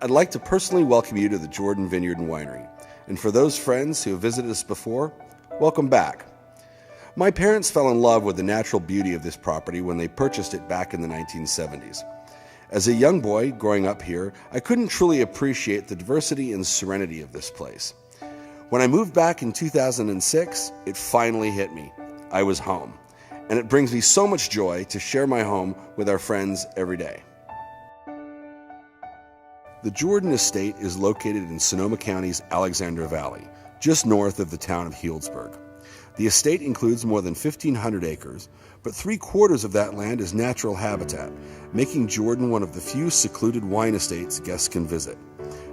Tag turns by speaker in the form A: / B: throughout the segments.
A: I'd like to personally welcome you to the Jordan Vineyard and Winery. And for those friends who have visited us before, welcome back. My parents fell in love with the natural beauty of this property when they purchased it back in the 1970s. As a young boy growing up here, I couldn't truly appreciate the diversity and serenity of this place. When I moved back in 2006, it finally hit me. I was home. And it brings me so much joy to share my home with our friends every day. The Jordan Estate is located in Sonoma County's Alexander Valley, just north of the town of Healdsburg. The estate includes more than 1,500 acres, but 3/4 of that land is natural habitat, making Jordan one of the few secluded wine estates guests can visit.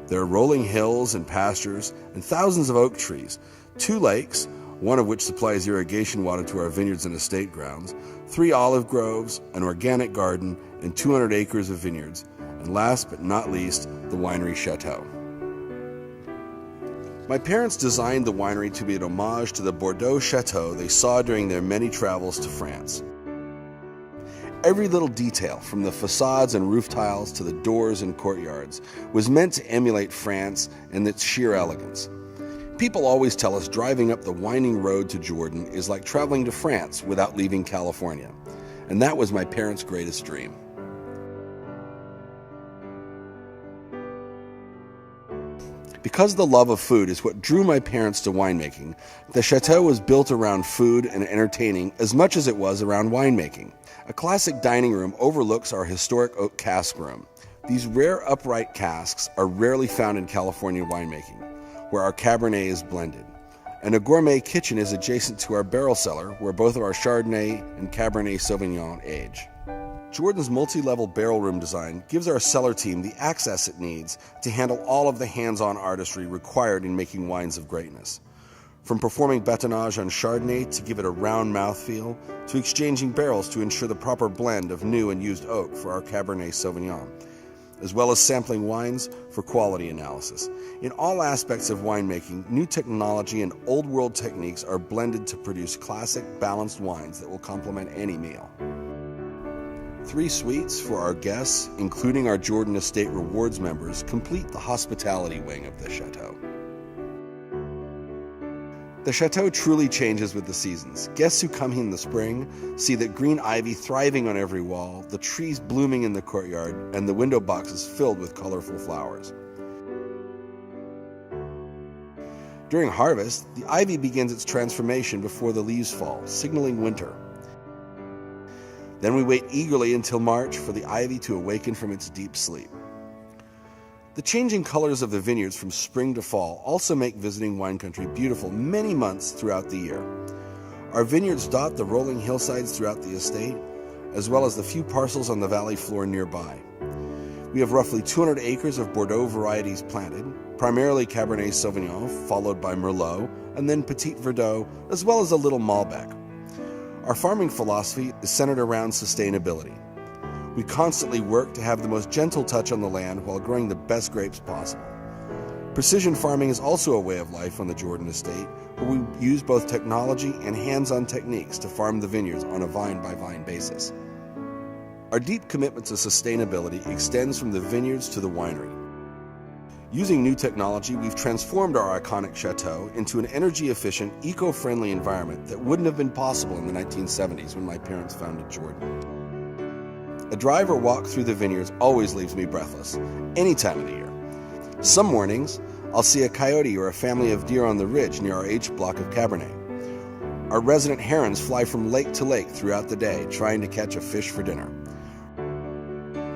A: There are rolling hills and pastures and thousands of oak trees, 2 lakes, one of which supplies irrigation water to our vineyards and estate grounds, 3 olive groves, an organic garden, and 200 acres of vineyards, and last but not least, the Winery Chateau. My parents designed the winery to be an homage to the Bordeaux Chateau they saw during their many travels to France. Every little detail, from the facades and roof tiles to the doors and courtyards, was meant to emulate France and its sheer elegance. People always tell us driving up the winding road to Jordan is like traveling to France without leaving California, and that was my parents' greatest dream. Because the love of food is what drew my parents to winemaking, the chateau was built around food and entertaining as much as it was around winemaking. A classic dining room overlooks our historic oak cask room. These rare upright casks are rarely found in California winemaking, where our Cabernet is blended. And a gourmet kitchen is adjacent to our barrel cellar, where both of our Chardonnay and Cabernet Sauvignon age. Jordan's multi-level barrel room design gives our cellar team the access it needs to handle all of the hands-on artistry required in making wines of greatness. From performing batonnage on Chardonnay to give it a round mouthfeel, to exchanging barrels to ensure the proper blend of new and used oak for our Cabernet Sauvignon, as well as sampling wines for quality analysis. In all aspects of winemaking, new technology and old-world techniques are blended to produce classic, balanced wines that will complement any meal. 3 suites for our guests, including our Jordan Estate Rewards members, complete the hospitality wing of the chateau. The chateau truly changes with the seasons. Guests who come in the spring see that green ivy thriving on every wall, the trees blooming in the courtyard, and the window boxes filled with colorful flowers. During harvest, the ivy begins its transformation before the leaves fall, signaling winter. Then we wait eagerly until March for the ivy to awaken from its deep sleep. The changing colors of the vineyards from spring to fall also make visiting wine country beautiful many months throughout the year. Our vineyards dot the rolling hillsides throughout the estate, as well as the few parcels on the valley floor nearby. We have roughly 200 acres of Bordeaux varieties planted, primarily Cabernet Sauvignon, followed by Merlot, and then Petit Verdot, as well as a little Malbec. Our farming philosophy is centered around sustainability. We constantly work to have the most gentle touch on the land while growing the best grapes possible. Precision farming is also a way of life on the Jordan Estate, where we use both technology and hands-on techniques to farm the vineyards on a vine-by-vine basis. Our deep commitment to sustainability extends from the vineyards to the winery. Using new technology, we've transformed our iconic chateau into an energy-efficient, eco-friendly environment that wouldn't have been possible in the 1970s when my parents founded Jordan. A drive or walk through the vineyards always leaves me breathless, any time of the year. Some mornings, I'll see a coyote or a family of deer on the ridge near our H block of Cabernet. Our resident herons fly from lake to lake throughout the day, trying to catch a fish for dinner.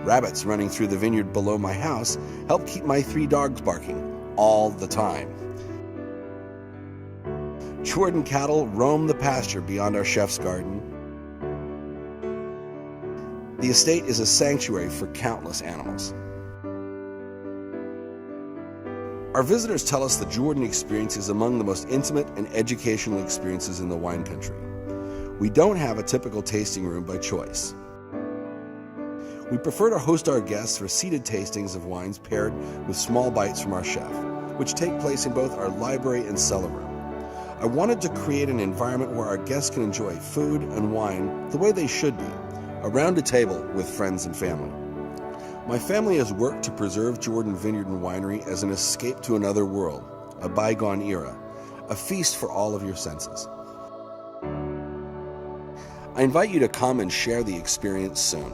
A: Rabbits running through the vineyard below my house help keep my 3 dogs barking all the time. Jordan cattle roam the pasture beyond our chef's garden. The estate is a sanctuary for countless animals. Our visitors tell us the Jordan experience is among the most intimate and educational experiences in the wine country. We don't have a typical tasting room by choice. We prefer to host our guests for seated tastings of wines paired with small bites from our chef, which take place in both our library and cellar room. I wanted to create an environment where our guests can enjoy food and wine the way they should be, around a table with friends and family. My family has worked to preserve Jordan Vineyard and Winery as an escape to another world, a bygone era, a feast for all of your senses. I invite you to come and share the experience soon.